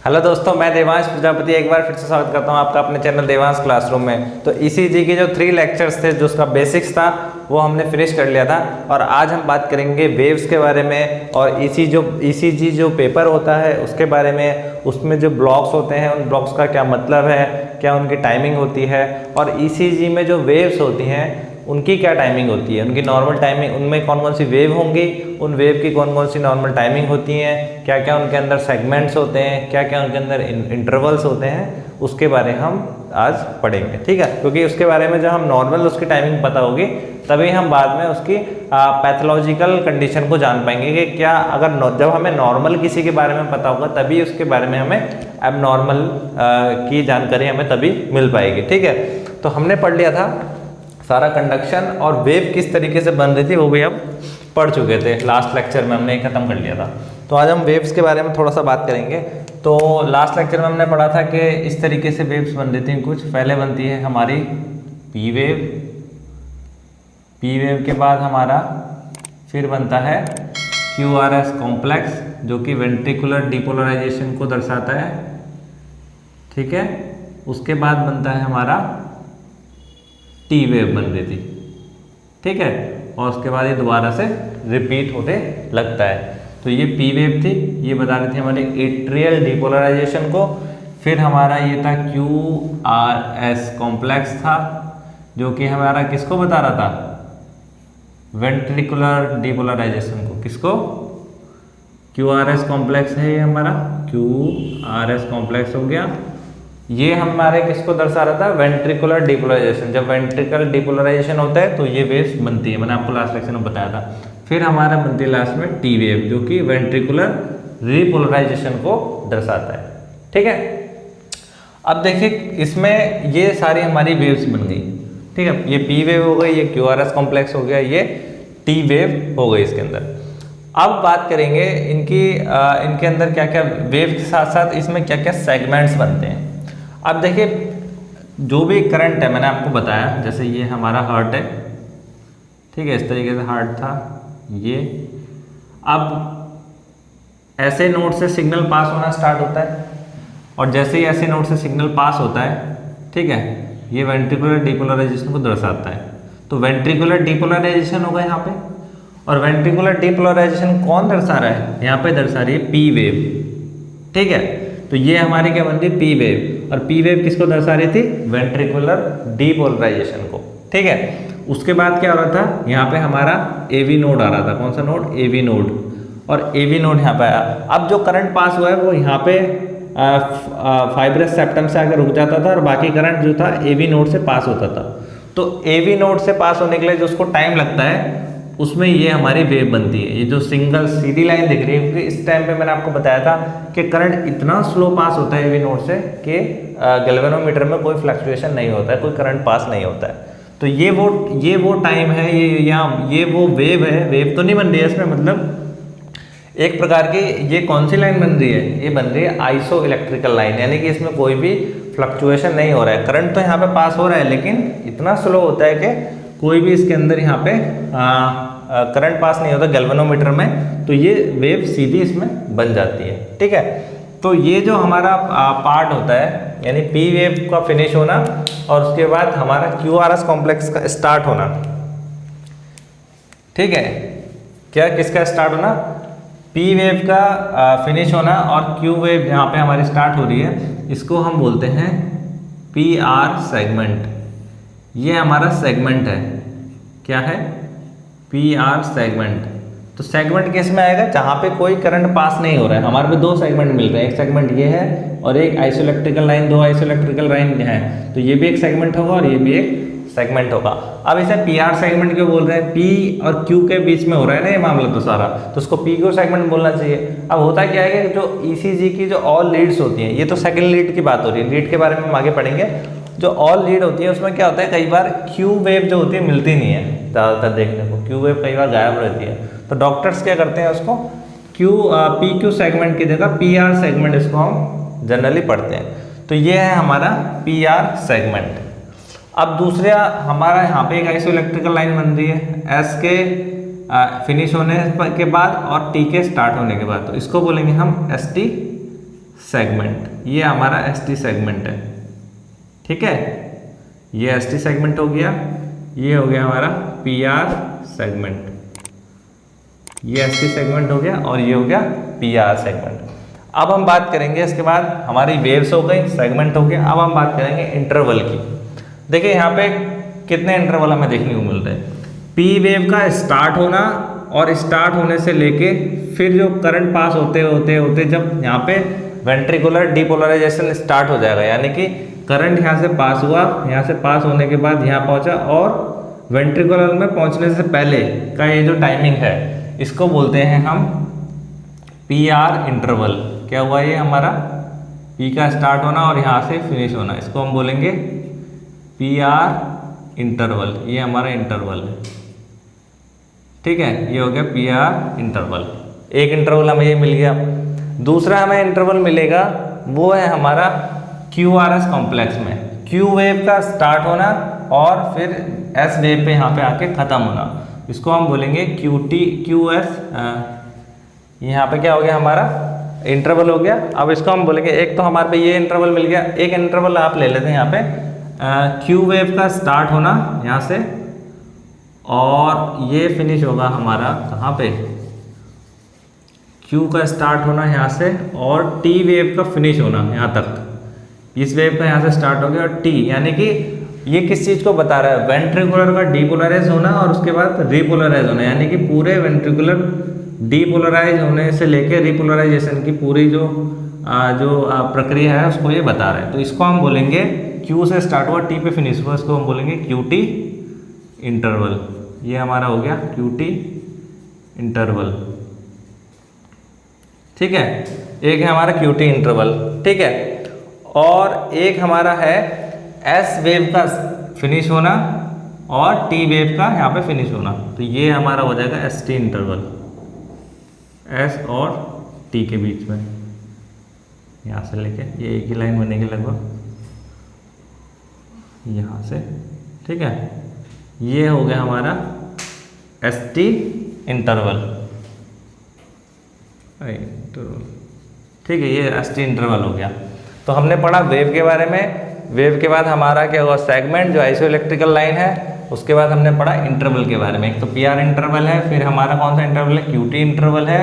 Hello दोस्तों, मैं देवांश प्रजापति एक बार फिर से स्वागत करता हूं आपका अपने चैनल देवांश क्लासरूम में। तो ईसीजी के जो 3 लेक्चर्स थे, जो उसका बेसिक्स था, वो हमने फिनिश कर लिया था। और आज हम बात करेंगे वेव्स के बारे में और ईसीजी जो पेपर होता है उसके बारे में। उसमें जो ब्लॉक्स होते हैं उन ब्लॉक्स का क्या मतलब है, क्या उनकी टाइमिंग होती है, और ईसीजी में जो वेव्स होती हैं उनकी क्या टाइमिंग होती है, उनकी नॉर्मल टाइमिंग, उनमें कौन कौन सी वेव होंगी, उन वेव की कौन कौन सी नॉर्मल टाइमिंग होती हैं, क्या क्या उनके अंदर सेगमेंट्स होते हैं, क्या क्या उनके अंदर इंटरवल्स होते हैं, उसके बारे में हम आज पढ़ेंगे। ठीक है, क्योंकि उसके बारे में जब हम नॉर्मल उसकी टाइमिंग पता होगी तभी हम बाद में उसकी पैथोलॉजिकल कंडीशन को जान पाएंगे कि क्या, अगर जब हमें नॉर्मल किसी के बारे में पता होगा तभी उसके बारे में हमें एबनॉर्मल की जानकारी हमें तभी मिल पाएगी। ठीक है, तो हमने पढ़ लिया था सारा कंडक्शन और वेव किस तरीके से बन रही थी, वो भी हम पढ़ चुके थे। लास्ट लेक्चर में हमने ख़त्म कर लिया था। तो आज हम वेव्स के बारे में थोड़ा सा बात करेंगे। तो लास्ट लेक्चर में हमने पढ़ा था कि इस तरीके से वेव्स बन रही थी। कुछ पहले बनती है हमारी पी वेव, पी वेव के बाद हमारा फिर बनता है क्यूआरएस कॉम्प्लेक्स, जो कि वेंट्रिकुलर डिपोलराइजेशन को दर्शाता है। ठीक है, उसके बाद बनता है हमारा टी वेव बन रही थी। ठीक है, और उसके बाद ये दोबारा से रिपीट होते लगता है। तो ये पी वेव थी, ये बता रही थी हमारे एट्रियल डिपोलराइजेशन को। फिर हमारा ये था क्यू आर एस कॉम्प्लेक्स था, जो कि हमारा किसको बता रहा था, वेंट्रिकुलर डिपोलराइजेशन को। किसको, क्यू आर एस कॉम्प्लेक्स है ये हमारा, क्यू आर एस कॉम्प्लेक्स हो गया। ये हमारे किसको दर्शा रहा था, वेंट्रिकुलर डिपोलराइजेशन। जब वेंट्रिकल डिपोलराइजेशन होता है तो ये वेव्स बनती है, मैंने आपको लास्ट लेक्चर में बताया था। फिर हमारा बनती है लास्ट में टी वेव, जो कि वेंट्रिकुलर रिपोलराइजेशन को दर्शाता है। ठीक है, अब देखिए इसमें ये सारी हमारी वेव्स बन गई। ठीक है, ये पी वेव हो गई, ये क्यू आर एस कॉम्प्लेक्स हो गया, ये टी वेव हो गई इसके अंदर। अब बात करेंगे इनके अंदर क्या क्या वेव के साथ साथ इसमें क्या क्या सेगमेंट्स बनते हैं। अब देखिए, जो भी करंट है, मैंने आपको बताया, जैसे ये हमारा हार्ट है। ठीक है, इस तरीके से हार्ट था ये। अब ऐसे नोड से सिग्नल पास होना स्टार्ट होता है, और जैसे ही ऐसे नोड से सिग्नल पास होता है, ठीक है, ये वेंट्रिकुलर डिपोलराइजेशन को दर्शाता है। तो वेंट्रिकुलर डिपोलराइजेशन होगा यहाँ पे, और वेंट्रिकुलर डिपोलराइजेशन कौन दर्शा रहा है, यहाँ पे दर्शा रही है पी वेव। ठीक है, तो ये हमारी क्या बन रही है, पी वेव। और पी वेव किसको दर्शा रही थी, वेंट्रिकुलर डिपोलराइजेशन को। ठीक है, उसके बाद क्या हो रहा था, यहाँ पे हमारा एवी नोड आ रहा था। कौन सा नोड, एवी नोड। और एवी नोड यहाँ पे आया। अब जो करंट पास हुआ है वो यहाँ पे फाइब्रस सेप्टम से आकर रुक जाता था, और बाकी करंट जो था एवी नोड से पास होता था। तो एवी नोड से पास होने के लिए जो उसको टाइम लगता है, उसमें ये हमारी वेव बनती है। ये जो सिंगल सीधी लाइन दिख रही है, क्योंकि इस टाइम पे मैंने आपको बताया था कि करंट इतना स्लो पास होता है एवी नोड से कि गैल्वेनोमीटर में कोई फ्लक्चुएशन नहीं होता है, कोई करंट पास नहीं होता है। तो ये वो टाइम है, ये वो वेव है। वेव तो नहीं बन रही है इसमें, मतलब एक प्रकार की ये कौन सी लाइन बन रही है, ये बन रही है आइसो इलेक्ट्रिकल लाइन, यानी कि इसमें कोई भी फ्लक्चुएशन नहीं हो रहा है। करंट तो यहाँ पे पास हो रहा है, लेकिन इतना स्लो होता है कि कोई भी इसके अंदर यहाँ पे करंट पास नहीं होता गैल्वेनोमीटर में। तो ये वेव सीधी इसमें बन जाती है। ठीक है, तो ये जो हमारा पार्ट होता है, यानी पी वेव का फिनिश होना, और उसके बाद हमारा क्यू आर एस कॉम्प्लेक्स का स्टार्ट होना। ठीक है, क्या किसका स्टार्ट होना, पी वेव का फिनिश होना, और क्यू वेव यहाँ पे हमारी स्टार्ट हो रही है। इसको हम बोलते हैं पी आर सेगमेंट। ये हमारा सेगमेंट है, क्या है, पी आर सेगमेंट। तो सेगमेंट किस में आएगा, जहाँ पे कोई करंट पास नहीं हो रहा है। हमारे पे 2 सेगमेंट मिल रहे हैं, एक सेगमेंट ये है और एक आइसोइलेक्ट्रिकल लाइन, 2 आइसोइलेक्ट्रिकल लाइन है। तो ये भी एक सेगमेंट होगा और ये भी एक सेगमेंट होगा। अब इसे पी आर सेगमेंट क्यों बोल रहे हैं, पी और क्यू के बीच में हो रहा है ना ये मामला तो सारा, तो उसको पी क्यू सेगमेंट बोलना चाहिए। अब होता क्या है कि जो ईसीजी की जो ऑल लीड्स होती हैं, ये तो सेकेंड लीड की बात हो रही है, लीड के बारे में हम आगे पढ़ेंगे। जो ऑल लीड होती है उसमें क्या होता है, कई बार क्यू वेव जो होती है मिलती नहीं है ज़्यादातर देखने को, क्यू वेव कई बार गायब रहती है। तो डॉक्टर्स क्या करते हैं, उसको पी क्यू सेगमेंट की जगह पी आर सेगमेंट इसको हम जनरली पढ़ते हैं। तो ये है हमारा पी आर सेगमेंट। अब दूसरा हमारा यहाँ पे एक आइसो इलेक्ट्रिकल लाइन बन रही है, एस के फिनिश होने के बाद और टी के स्टार्ट होने के बाद, तो इसको बोलेंगे हम एस टी सेगमेंट, ये हमारा ST सेगमेंट है, ठीक है। ये ST सेगमेंट हो गया, ये हो गया हमारा PR सेगमेंट, ये ST सेगमेंट हो गया और ये हो गया PR सेगमेंट। अब हम बात करेंगे इसके बाद, हमारी वेव्स हो गई, सेगमेंट हो गया। अब हम बात करेंगे इंटरवल की। देखिए यहाँ पे कितने इंटरवल हमें देखने को मिल रहे हैं। P वेव का स्टार्ट होना और स्टार्ट होने से लेके फिर जो करंट पास होते होते होते जब यहाँ पे वेंट्रिकुलर डीपोलराइजेशन स्टार्ट हो जाएगा, यानी कि करंट यहाँ से पास हुआ, यहाँ से पास होने के बाद यहाँ पहुँचा और वेंट्रिकुलर में पहुँचने से पहले का ये जो टाइमिंग है, इसको बोलते हैं हम PR इंटरवल। क्या हुआ ये हमारा P का स्टार्ट होना और यहाँ से फिनिश होना, इसको हम बोलेंगे PR इंटरवल। ये हमारा इंटरवल है, ठीक है। ये हो गया PR इंटरवल। एक इंटरवल हमें ये मिल गया। दूसरा हमें इंटरवल मिलेगा वो है हमारा QRS कॉम्प्लेक्स में, Q वेव का स्टार्ट होना और फिर S वेव पे यहाँ पे आके ख़त्म होना, इसको हम बोलेंगे QS। यहाँ पे क्या हो गया हमारा इंटरवल हो गया। अब इसको हम बोलेंगे, एक तो हमारे पे ये इंटरवल मिल गया, एक इंटरवल आप ले लेते हैं यहाँ पे Q वेव का स्टार्ट होना यहाँ से और ये फिनिश होगा हमारा कहाँ पे, Q का स्टार्ट होना यहाँ से और T वेव का फिनिश होना यहाँ तक। इस वेव का यहाँ से स्टार्ट हो गया और T, यानी कि ये किस चीज़ को बता रहा है, वेंट्रिकुलर का डीपोलराइज होना और उसके बाद रिपोलराइज होना, यानी कि पूरे वेंट्रिकुलर डीपोलराइज होने से लेके रिपोलराइजेशन की पूरी जो प्रक्रिया है उसको ये बता रहा है। तो इसको हम बोलेंगे Q से स्टार्ट हुआ T पे फिनिश हुआ, इसको हम बोलेंगे QT इंटरवल। ये हमारा हो गया QT इंटरवल, ठीक है। एक है हमारा QT इंटरवल, ठीक है। और एक हमारा है S वेव का फिनिश होना और T वेव का यहाँ पे फिनिश होना, तो ये हमारा हो जाएगा ST इंटरवल, S और T के बीच में, यहाँ से लेके ये एक ही लाइन बनेगी लगभग यहाँ से, ठीक है। ये हो गया हमारा ST इंटरवल, ठीक है। ये ST इंटरवल हो गया। तो हमने पढ़ा वेव के बारे में। वेव के बाद हमारा क्या हुआ, सेगमेंट जो आइसोइलेक्ट्रिकल लाइन है, उसके बाद हमने पढ़ा इंटरवल के बारे में। एक तो PR इंटरवल है, फिर हमारा कौन सा इंटरवल है, QT इंटरवल है,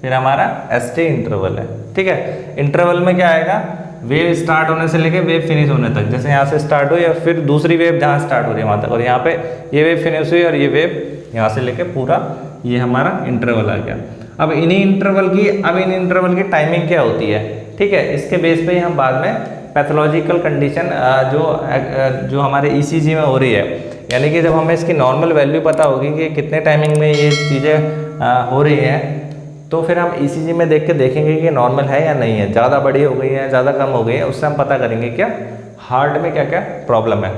फिर हमारा ST इंटरवल है, ठीक है। इंटरवल में क्या आएगा, वेव स्टार्ट होने से लेके वेव फिनिश होने तक, जैसे यहाँ से स्टार्ट हुई और फिर दूसरी वेव जहाँ स्टार्ट हो रही है वहाँ तक, और यहाँ पे ये वेव फिनिश हुई और ये वेव यहाँ से लेके पूरा ये हमारा इंटरवल आ गया। अब इन इंटरवल की टाइमिंग क्या होती है, ठीक है। इसके बेस पे ही हम बाद में पैथोलॉजिकल कंडीशन जो हमारे ECG में हो रही है, यानी कि जब हमें इसकी नॉर्मल वैल्यू पता होगी कि कितने टाइमिंग में ये चीज़ें हो रही हैं, तो फिर हम ECG में देख के देखेंगे कि नॉर्मल है या नहीं है, ज़्यादा बड़ी हो गई है, ज़्यादा कम हो गई है, उससे हम पता करेंगे क्या हार्ट में क्या क्या प्रॉब्लम है।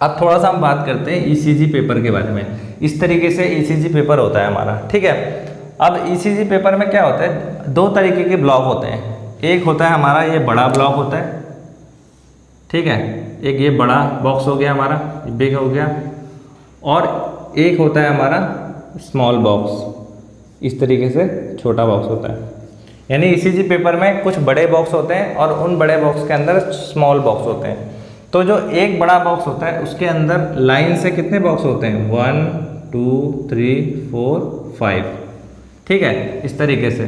अब थोड़ा सा हम बात करते हैं ECG पेपर के बारे में। इस तरीके से ECG पेपर होता है हमारा, ठीक है। अब ECG पेपर में क्या होता है, दो तरीके के ब्लॉक होते हैं। एक होता है हमारा ये बड़ा ब्लॉक होता है, ठीक है, एक ये बड़ा बॉक्स हो गया हमारा, बिग हो गया, और एक होता है हमारा स्मॉल बॉक्स, इस तरीके से छोटा बॉक्स होता है। यानी ECG पेपर में कुछ बड़े बॉक्स होते हैं और उन बड़े बॉक्स के अंदर स्मॉल बॉक्स होते हैं। तो जो एक बड़ा बॉक्स होता है उसके अंदर लाइन से कितने बॉक्स होते हैं, 1 2 3 4 5, ठीक है। इस तरीके से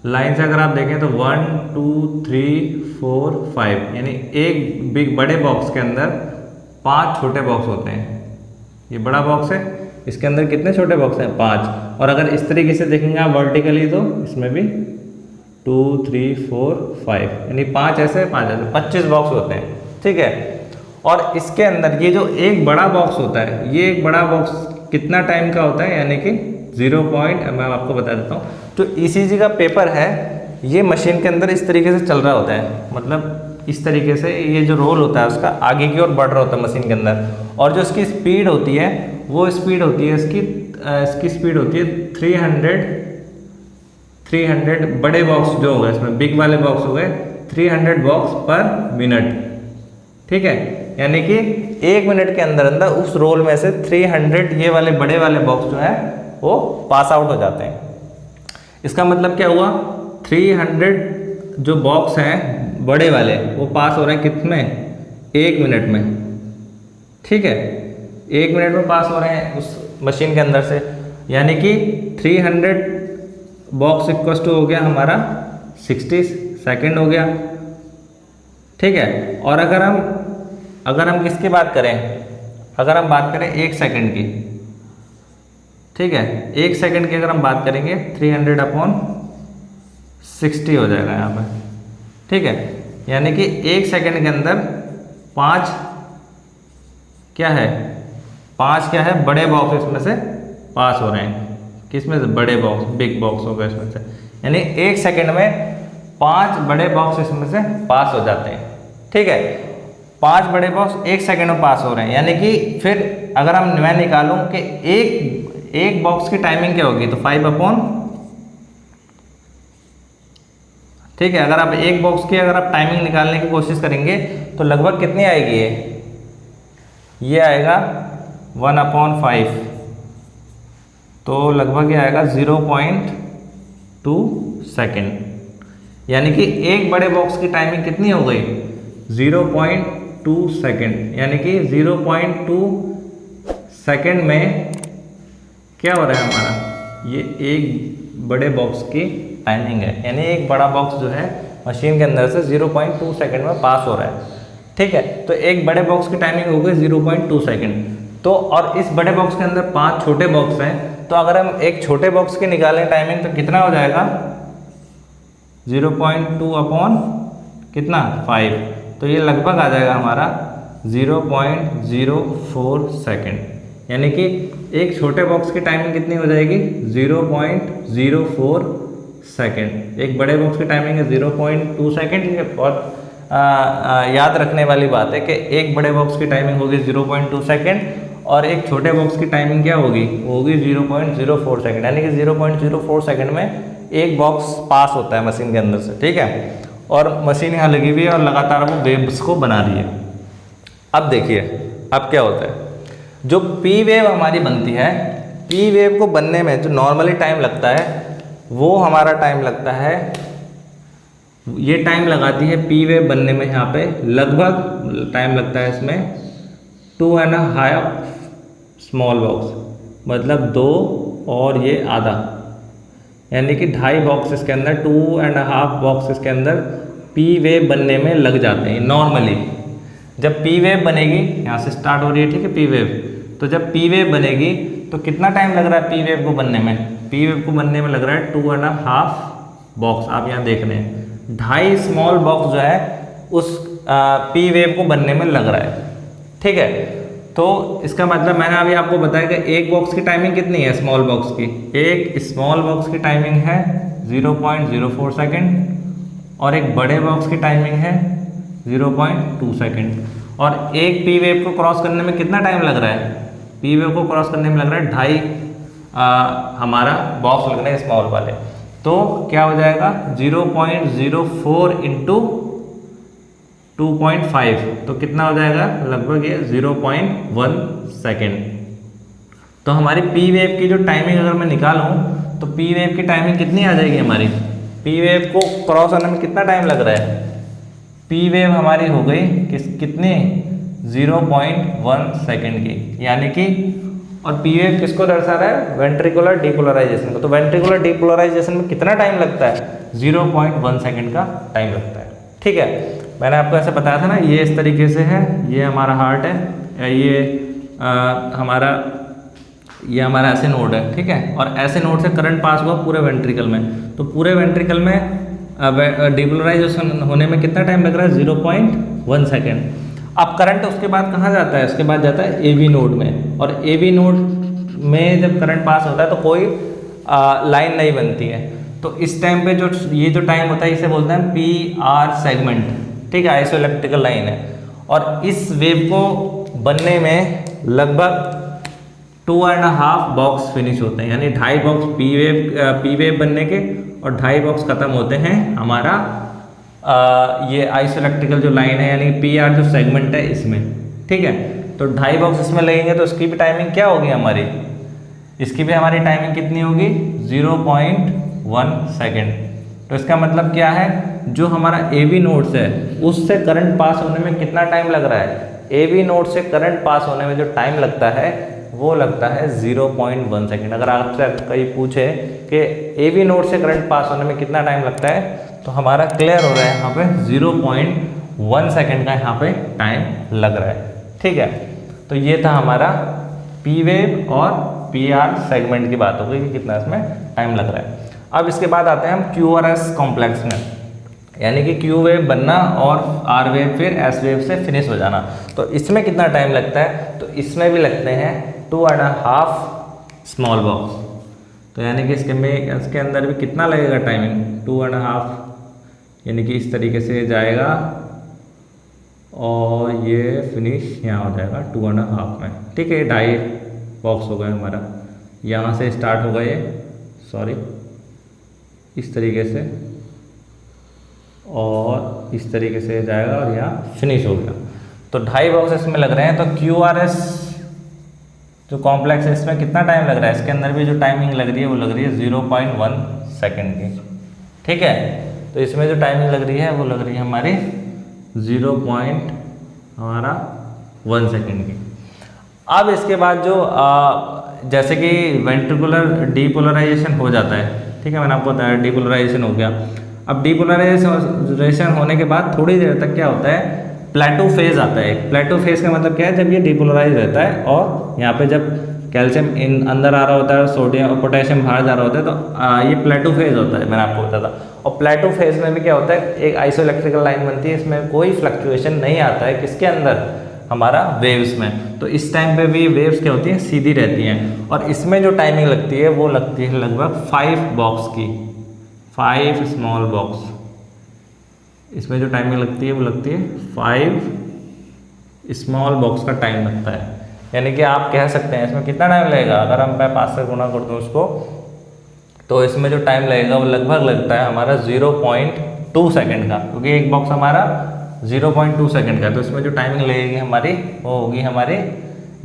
लाइन से अगर आप देखें तो 1 2 3 4 5, यानी एक बिग बड़े बॉक्स के अंदर 5 छोटे बॉक्स होते हैं। ये बड़ा बॉक्स है, इसके अंदर कितने छोटे बॉक्स हैं, 5। और अगर इस तरीके से देखेंगे आप वर्टिकली तो इसमें भी 2 3 4 5, यानी 5 ऐसे 5 ऐसे 25 बॉक्स होते हैं, ठीक है। और इसके अंदर ये जो एक बड़ा बॉक्स होता है, ये एक बड़ा बॉक्स कितना टाइम का होता है, यानी कि 0 पॉइंट, मैं आपको बता देता हूँ। जो ECG का पेपर है ये मशीन के अंदर इस तरीके से चल रहा होता है, मतलब इस तरीके से ये जो रोल होता है उसका आगे की ओर बढ़ रहा होता है मशीन के अंदर, और जो इसकी स्पीड होती है वो स्पीड होती है इसकी स्पीड होती है 300 बड़े बॉक्स जो होगा इसमें बिग वाले बॉक्स हो गए 300 बॉक्स पर मिनट, ठीक है। यानी कि 1 मिनट के अंदर अंदर उस रोल में से 300 ये वाले बड़े वाले बॉक्स जो है वो पास आउट हो जाते हैं। इसका मतलब क्या हुआ, जो बॉक्स हैं बड़े वाले वो पास हो रहे हैं कितने, 1 मिनट में, ठीक है, 1 मिनट में पास हो रहे हैं उस मशीन के अंदर से, यानी कि 300 बॉक्स इक्वल्स टू हो गया हमारा 60 सेकेंड हो गया, ठीक है। और अगर हम किसकी बात करें, अगर हम बात करें 1 सेकेंड की, ठीक है, 1 सेकेंड की अगर हम बात करेंगे 300/60 हो जाएगा यहाँ पे, ठीक है, यानी कि 1 सेकेंड के अंदर 5 क्या है, 5 क्या है, बड़े बॉक्स इसमें से पास हो रहे हैं, किसमें से, बड़े बॉक्स, बिग बॉक्स हो गए इसमें से, यानी 1 सेकेंड में 5 बड़े बॉक्स इसमें से पास हो जाते हैं, ठीक है। 5 बड़े बॉक्स 1 सेकेंड में पास हो रहे हैं, यानी कि फिर अगर मैं निकालूं कि एक बॉक्स की टाइमिंग क्या होगी, तो 5 ठीक है, अगर आप एक बॉक्स की अगर आप टाइमिंग निकालने की कोशिश करेंगे तो लगभग कितनी आएगी, ये आएगा 1/5, तो लगभग ये आएगा 0.2 सेकेंड, यानी कि एक बड़े बॉक्स की टाइमिंग कितनी हो गई, 0.2 सेकेंड, यानी कि 0.2 सेकेंड में क्या हो रहा है हमारा, ये एक बड़े बॉक्स की टाइमिंग है, यानी एक बड़ा बॉक्स जो है मशीन के अंदर से 0.2 सेकेंड में पास हो रहा है, ठीक है। तो एक बड़े बॉक्स की टाइमिंग हो गई 0.2 सेकेंड, तो और इस बड़े बॉक्स के अंदर 5 छोटे बॉक्स हैं, तो अगर हम एक छोटे बॉक्स की निकालें टाइमिंग तो कितना हो जाएगा, 0.2 अपॉन कितना 5, तो ये लगभग आ जाएगा हमारा 0.04 सेकेंड, यानी कि एक छोटे बॉक्स की टाइमिंग कितनी हो जाएगी, 0.04 सेकेंड। एक बड़े बॉक्स की टाइमिंग है 0.2 सेकेंड, ये बहुत याद रखने वाली बात है कि एक बड़े बॉक्स की टाइमिंग होगी 0.2 सेकेंड और एक छोटे बॉक्स की टाइमिंग क्या होगी, वो होगी 0.04 सेकेंड, यानी कि 0.04 सेकेंड में एक बॉक्स पास होता है मशीन के अंदर से, ठीक है। और मशीन यहाँ लगी हुई है और लगातार वो वेव्स को बना रही है। अब देखिए अब क्या होता है, जो पी वेव हमारी बनती है, पी वेव को बनने में जो नॉर्मली टाइम लगता है वो हमारा टाइम लगता है, ये टाइम लगाती है पी वेव बनने में, यहाँ पे लगभग टाइम लगता है इसमें 2.5 स्मॉल बॉक्स, मतलब 2 और ये आधा, यानी कि 2.5 बॉक्स इसके अंदर, 2.5 बॉक्स इसके अंदर पी वेव बनने में लग जाते हैं नॉर्मली। जब पी वेव बनेगी, यहाँ से स्टार्ट हो रही है, ठीक है, पी वेव, तो जब पी वेव बनेगी तो कितना टाइम लग रहा है पी वेव को बनने में, पी वेव को बनने में लग रहा है 2.5 बॉक्स, आप यहाँ देख रहे हैं 2.5 स्मॉल बॉक्स जो है उस पी वेव को बनने में लग रहा है, ठीक है। तो इसका मतलब मैंने अभी आपको बताया कि एक बॉक्स की टाइमिंग कितनी है स्मॉल बॉक्स की, एक स्मॉल बॉक्स की टाइमिंग है 0.04 सेकेंड और एक बड़े बॉक्स की टाइमिंग है 0.2 सेकेंड, और एक पी वेव को क्रॉस करने में कितना टाइम लग रहा है, पी वेव को क्रॉस करने में लग रहा है 2.5 हमारा बॉक्स लग रहे हैं स्मॉल वाले, तो क्या हो जाएगा 0.04 इंटू 2.5, तो कितना हो जाएगा लगभग ये 0.1 सेकेंड। तो हमारी पी वेव की जो टाइमिंग अगर मैं निकालूं तो पी वेव की टाइमिंग कितनी आ जाएगी हमारी, पी वेव को क्रॉस करने में कितना टाइम लग रहा है, पी वेव हमारी हो गई कितनी 0.1 सेकेंड की, यानी कि और पी वेव किसको दर्शा रहा है, वेंट्रिकुलर डीपोलराइजेशन को। तो वेंट्रिकुलर डीपोलराइजेशन में कितना टाइम लगता है, 0.1 सेकेंड का टाइम लगता है, ठीक है। मैंने आपको ऐसे बताया था ना, ये इस तरीके से है, ये हमारा हार्ट है, ये हमारा ऐसे नोड है, ठीक है, और ऐसे नोड से करंट पास हुआ पूरे वेंट्रिकल में, तो पूरे वेंट्रिकल में डीपोलराइजेशन होने में कितना टाइम लग रहा है, 0.1 सेकेंड। अब करंट उसके बाद कहाँ जाता है, उसके बाद जाता है एवी नोड में, और एवी नोड में जब करंट पास होता है तो कोई लाइन नहीं बनती है, तो इस टाइम पे जो ये जो टाइम होता है इसे बोलते हैं पी आर सेगमेंट, ठीक है, आइसोइलेक्ट्रिकल लाइन है, और इस वेव को बनने में लगभग 2.5 बॉक्स फिनिश होते हैं, यानी 2.5 बॉक्स पी वेव बनने के और 2.5 बॉक्स खत्म होते हैं हमारा ये आइसोइलेक्ट्रिकल जो लाइन है, यानी पी आर जो सेगमेंट है इसमें, ठीक है। तो 2.5 बॉक्स इसमें लगेंगे तो इसकी भी टाइमिंग क्या होगी हमारी, इसकी भी हमारी टाइमिंग कितनी होगी 0.1 सेकेंड। तो इसका मतलब क्या है, जो हमारा AV नोड है उससे करंट पास होने में कितना टाइम लग रहा है। AV नोड से करंट पास होने में जो टाइम लगता है वो लगता है 0.1 सेकेंड। अगर आपसे कहीं पूछे कि AV नोड से करंट पास होने में कितना टाइम लगता है तो हमारा क्लियर हो रहा है यहाँ पे 0.1 सेकेंड का यहाँ पे टाइम लग रहा है। ठीक है, तो ये था हमारा P वेव और PR सेगमेंट की बात हो गई कि कितना इसमें टाइम लग रहा है। अब इसके बाद आते हैं हम QRS कॉम्प्लेक्स में, यानी कि Q वेव बनना और R वेव फिर S वेव से फिनिश हो जाना। तो इसमें कितना टाइम लगता है, तो इसमें भी लगते हैं 2.5 स्मॉल बॉक्स। तो यानी कि इसके अंदर भी कितना लगेगा टाइमिंग, 2.5, यानी कि इस तरीके से जाएगा और ये फिनिश यहाँ हो जाएगा 2.5 में। ठीक है, 2.5 बॉक्स हो गया हमारा, यहाँ से स्टार्ट होगा ये, सॉरी, इस तरीके से और इस तरीके से जाएगा और यहाँ फिनिश हो गया। तो 2.5 बॉक्स इसमें लग रहे हैं। तो QRS जो कॉम्प्लेक्स है इसमें कितना टाइम लग रहा है, इसके अंदर भी जो टाइमिंग लग रही है वो लग रही है 0.1 सेकेंड की। ठीक है, तो इसमें जो टाइमिंग लग रही है वो लग रही है हमारी 0.1 सेकेंड की। अब इसके बाद जो जैसे कि वेंट्रिकुलर डीपोलराइजेशन हो जाता है, ठीक है, मैंने आपको बताया डीपोलराइजेशन हो गया। अब डीपोलराइजेशन होने के बाद थोड़ी देर तक क्या होता है, प्लेटो फेज आता है। प्लेटो फेज का मतलब क्या है, जब ये डीपोलराइज रहता है और यहाँ पे जब कैल्शियम अंदर आ रहा होता है, सोडियम और पोटेशियम बाहर जा रहा होता है, तो ये प्लेटो फेज होता है, मैंने आपको बताया था। और प्लेटो फेज में भी क्या होता है, एक आइसोइलेक्ट्रिकल लाइन बनती है, इसमें कोई फ्लक्चुएशन नहीं आता है, किसके अंदर, हमारा वेव्स में। तो इस टाइम पे भी वेव्स क्या होती हैं, सीधी रहती हैं। और इसमें जो टाइमिंग लगती है वो लगती है लगभग 5 बॉक्स की, 5 स्मॉल बॉक्स। इसमें जो टाइमिंग लगती है वो लगती है 5 स्मॉल बॉक्स का टाइम लगता है। यानी कि आप कह सकते हैं इसमें कितना टाइम लगेगा, अगर हम मैं 5 से गुना कर दूँ उसको, तो इसमें जो टाइम लगेगा वो लगभग लगता है हमारा 0.2 सेकेंड का, क्योंकि एक बॉक्स हमारा 0.2 सेकेंड का। तो इसमें जो टाइमिंग लगेगी हमारी वो होगी हमारी,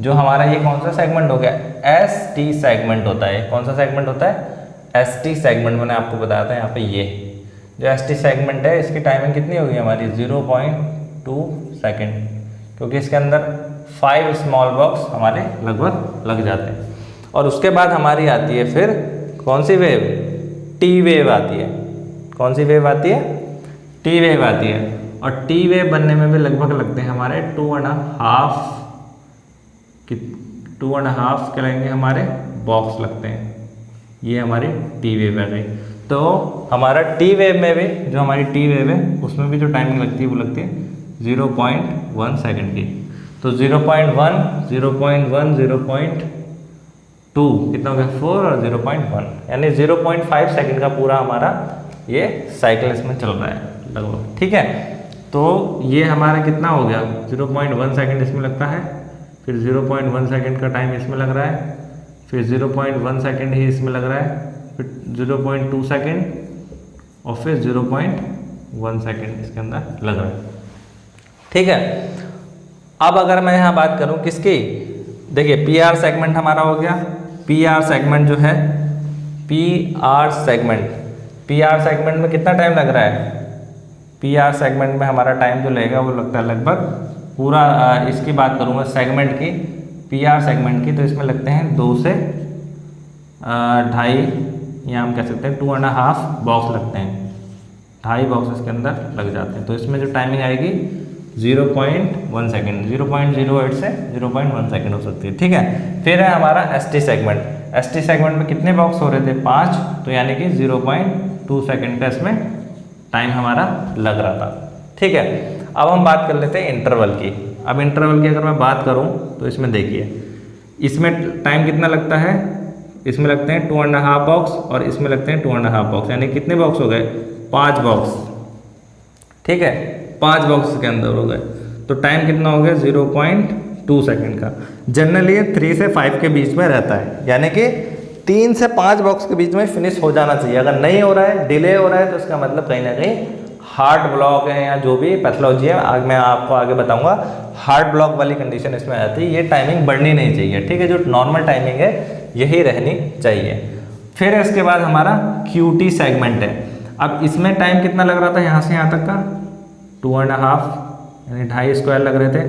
जो हमारा ये कौन सा सेगमेंट हो गया, ST सेगमेंट होता है। कौन सा सेगमेंट होता है, ST सेगमेंट। मैंने आपको बताया था यहाँ पे ये जो ST सेगमेंट है इसकी टाइमिंग कितनी होगी हमारी 0.2 सेकेंड, क्योंकि इसके अंदर 5 स्मॉल बॉक्स हमारे लगभग लग जाते हैं। और उसके बाद हमारी आती है फिर कौन सी वेव, T वेव आती है। कौन सी वेव आती है, T वेव आती है। और T वेव बनने में भी लगभग लगते हैं हमारे 2.5 करेंगे हमारे बॉक्स लगते हैं। ये हमारी T वेव आ गई। तो हमारा T वेव में भी, जो हमारी T वेव है उसमें भी जो टाइमिंग लगती है वो लगती है 0.1 सेकेंड की। तो 0.1, 0.1, 0.2 कितना हो गया 4 और 0.1, यानी 0.5 सेकेंड का पूरा हमारा ये साइकिल इसमें चल रहा है लगभग। ठीक है, तो ये हमारा कितना हो गया 0.1 सेकेंड इसमें लगता है, फिर 0.1 सेकेंड का टाइम इसमें लग रहा है, फिर 0.1 सेकेंड ही इसमें लग रहा है, फिर 0.2 सेकेंड और फिर 0.1 सेकेंड इसके अंदर लग रहा है। ठीक है, अब अगर मैं यहाँ बात करूँ किसकी, देखिए PR सेगमेंट हमारा हो गया। PR सेगमेंट जो है, PR सेगमेंट में कितना टाइम लग रहा है, PR सेगमेंट में हमारा टाइम जो लगेगा वो लगता है लगभग पूरा, इसकी बात करूँगा सेगमेंट की, PR सेगमेंट की, तो इसमें लगते हैं 2 से 2.5, या हम कह सकते हैं 2.5 बॉक्स लगते हैं, 2.5 बॉक्स इसके अंदर लग जाते हैं। तो इसमें जो टाइमिंग आएगी 0.1 सेकेंड, 0.08 से 0.1 सेकेंड हो सकती है। ठीक है, फिर है हमारा ST सेगमेंट। ST सेगमेंट में कितने बॉक्स हो रहे थे 5, तो यानी कि 0.2 सेकेंड का इसमें टाइम हमारा लग रहा था। ठीक है, अब हम बात कर लेते हैं इंटरवल की। अब इंटरवल की अगर मैं बात करूं तो इसमें देखिए, इसमें टाइम कितना लगता है, इसमें लगते हैं 2.5 बॉक्स और इसमें लगते हैं 2.5 बॉक्स, यानी कितने बॉक्स हो गए 5 बॉक्स। ठीक है, 5 बॉक्स के अंदर हो गए, तो टाइम कितना हो गया 0.2 सेकेंड का। जनरली 3 से 5 के बीच में रहता है, यानी कि 3 से 5 बॉक्स के बीच में फिनिश हो जाना चाहिए। अगर नहीं हो रहा है, डिले हो रहा है, तो इसका मतलब कहीं ना कहीं हार्ट ब्लॉक है या जो भी पैथोलॉजी है, आज मैं आपको आगे बताऊंगा। हार्ट ब्लॉक वाली कंडीशन इसमें आती है, ये टाइमिंग बढ़नी नहीं चाहिए। ठीक है, जो नॉर्मल टाइमिंग है यही रहनी चाहिए। फिर इसके बाद हमारा QT सेगमेंट है। अब इसमें टाइम कितना लग रहा था यहाँ से यहाँ तक का 2.5 यानी 2.5 स्क्वायर लग रहे थे,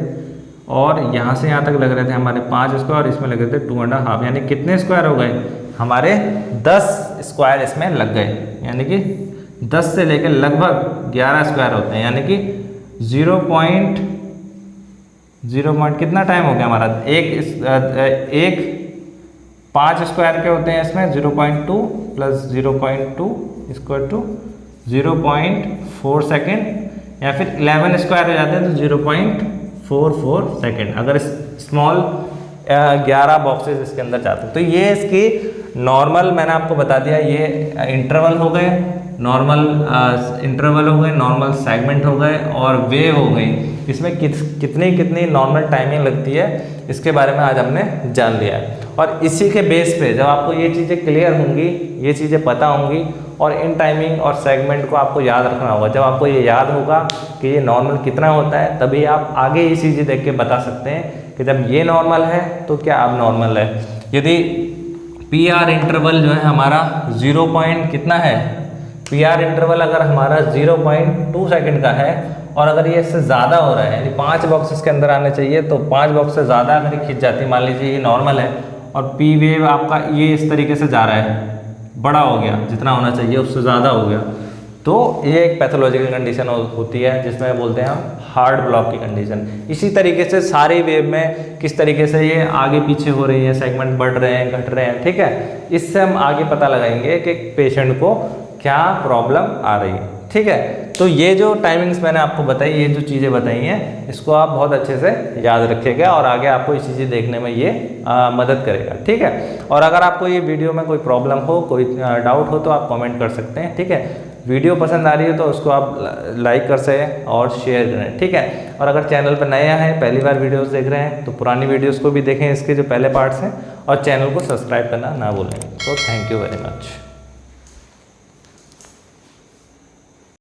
और यहाँ से यहाँ तक लग रहे थे हमारे 5 स्क्वायर, और इसमें लग रहे थे 2.5, यानी कितने स्क्वायर हो गए हमारे 10 स्क्वायर इसमें लग गए, यानी कि 10 से लेकर लगभग 11 स्क्वायर होते हैं, यानी कि 0 कितना टाइम हो गया हमारा, एक 5 स्क्वायर के होते हैं इसमें 0.2 प्लस 0.2 इक्वल टू 0.4 सेकेंड, या फिर 11 स्क्वायर हो जाते हैं तो 0.44 सेकेंड, अगर स्मॉल 11 बॉक्सेस इसके अंदर जाते हैं। तो ये इसकी नॉर्मल मैंने आपको बता दिया, ये इंटरवल हो गए, नॉर्मल इंटरवल हो गए, नॉर्मल सेगमेंट हो गए, और वेव हो गई। इसमें कितनी नॉर्मल टाइमिंग लगती है इसके बारे में आज हमने जान लिया है। और इसी के बेस पे जब आपको ये चीज़ें क्लियर होंगी, ये चीज़ें पता होंगी, और इन टाइमिंग और सेगमेंट को आपको याद रखना होगा, जब आपको ये याद होगा कि ये नॉर्मल कितना होता है, तभी आप आगे ये चीज़ें देख के बता सकते हैं कि जब ये नॉर्मल है तो क्या अब नॉर्मल है। यदि पी आर इंटरवल जो है हमारा 0 पॉइंट कितना है, पी आर इंटरवल अगर हमारा 0.2 सेकंड का है, और अगर ये इससे ज़्यादा हो रहा है, यानी 5 बॉक्सेस के अंदर आने चाहिए, तो 5 बॉक्स से ज़्यादा अगर ये खिंच जाती, मान लीजिए ये नॉर्मल है और पी वेव आपका ये इस तरीके से जा रहा है, बड़ा हो गया, जितना होना चाहिए उससे ज़्यादा हो गया, तो ये एक पैथोलॉजिकल कंडीशन होती है जिसमें बोलते हैं हम हार्ड ब्लॉक की कंडीशन। इसी तरीके से सारी वेव में किस तरीके से ये आगे पीछे हो रही है, सेगमेंट बढ़ रहे हैं, घट रहे हैं, ठीक है, इससे हम आगे पता लगाएंगे कि पेशेंट को क्या प्रॉब्लम आ रही है, ठीक है। तो ये जो टाइमिंग्स मैंने आपको बताई, ये जो चीज़ें बताई हैं, इसको आप बहुत अच्छे से याद रखिएगा, और आगे आपको ये चीज़ें देखने में ये मदद करेगा, ठीक है। और अगर आपको ये वीडियो में कोई प्रॉब्लम हो, कोई डाउट हो, तो आप कमेंट कर सकते हैं, ठीक है। वीडियो पसंद आ रही है तो उसको आप लाइक कर सकें और शेयर करें, ठीक है। और अगर चैनल पर नए हैं, पहली बार वीडियोस देख रहे हैं, तो पुरानी वीडियोस को भी देखें, इसके जो पहले पार्ट्स हैं, और चैनल को सब्सक्राइब करना ना भूलें। तो थैंक यू वेरी मच।